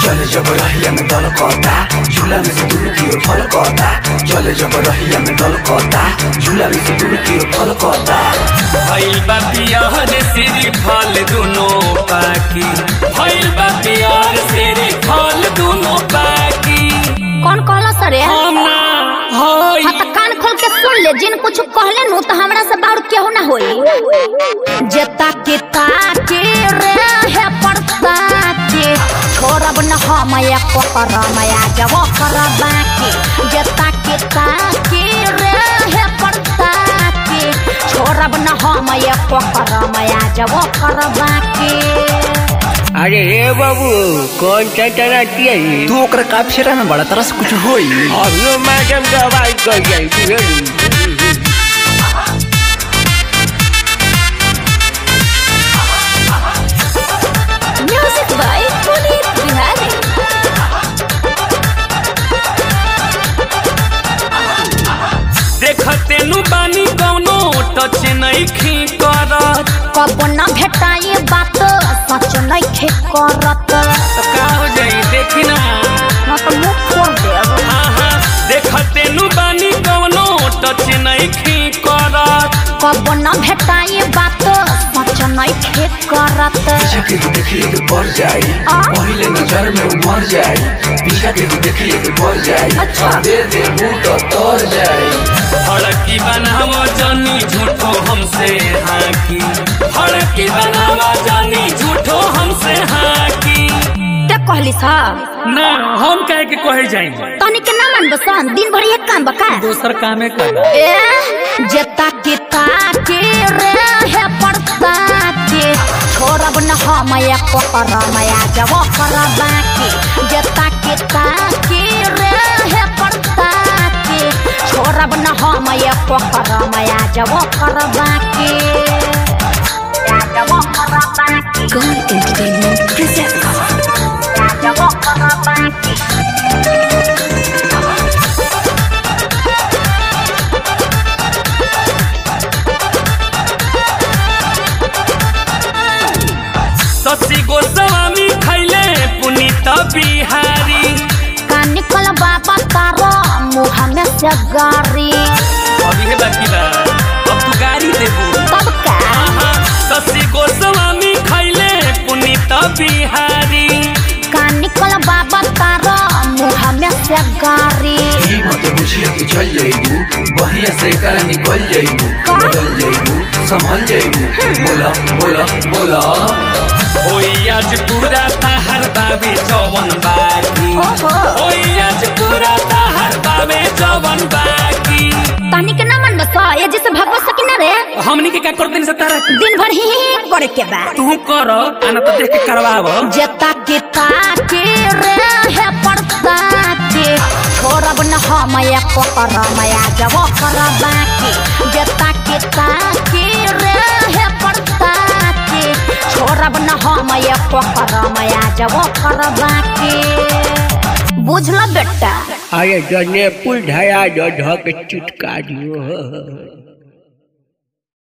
चले जब रहिया में दल कहता झूला में से दूर की ओर फल कहता। चले जब रहिया में दल कहता झूला में से दूर की ओर फल कहता। भइल बा प्यार सिरी फल दोनों पाकी। भइल बा प्यार सिरी फल दोनों पाकी। कौन कहला सरे? हाँ तो कान खोल के सुन ले। जिन कुछ कहले नु तो हमरा से बाहर केहू ना होई। जेता के ताके रे है पड़ता के छोड़ब न हम एको करमया जब करबा के। जेता के ताके रे है पड़ता के छोड़ब न हम एको करमया जब करबा के। अरे हे बाबू कौन सा तरह है? तू ओकरा का फेरा में बड़ा तरह से कुछ होई। अभी मैडम का आवाज कर जाए। Music by Puneet Bihari. देखते नु बानी कौनो टच नहीं खी करत। कब न भेटाई बात सच नहीं खे करत। तो का हो जाई देखी ना। न तो मुख खोल दे। हाँ देखते नु बानी कौनो टच नहीं खी करत। कब न भेटाई बात सच नहीं खे करत। पीछा के तू देखिए के बढ़ जाई पहले नजर में उमर जाई। पीछा के तू देखिए के बढ़ जाई अच्छा। दे दे मुंह तो तर जाई। हड़की बनावो जानी झूठो हमसे हाकी। हड़की बनावो जानी झूठो हमसे हाकी। ते कहली सा ना हम कहे के कहे जाई। तनी के ना मन बसन दिन भर एक काम बका। दूसर कामे कर। ए जेता के ताके रे है पड़ता के छोड़ब न हम एको करमया जब करबा के। जेता के ताके रे है पड़ता के छोड़ब न हम एको करमया जब करबा के। God Entertainment presents जब करबा के। ससी गोस्वामी खैले पुनीत बिहारी। का निकल बाबा तारो मुँह में से गारी। अभी है बाकी बा अब तू गाड़ी देबो तब का ससी गोस्वामी खैले पुनीत बिहारी। का निकल बाबा तारो मुँह में से गारी। ई मत बुझिए कि चल जाइबू बढ़िया से कर निकल जाइबू बदल जाइबू संभल जाइबू। बोला बोला बोला होई आज पूरा तहर बाबे जवन बाकी। होई आज पूरा तहर बाबे जवन बाकी। तनी के ना मन बसा ये जैसे भगवत सकी ना रे। हमनी के का कर दिन से तारा दिन भर ही करे के बा। तू कर आना तो देख के करवाव। जेता के ताके रे है पड़ता के छोड़ब न हम एको करमया जब करबा के। जेता के ताके रे है पड़ता के छोड़ब न हम एको करमया जब करबा के। बुझल बेटा? अरे जने पुल ढया जो ढक चुटका दियो।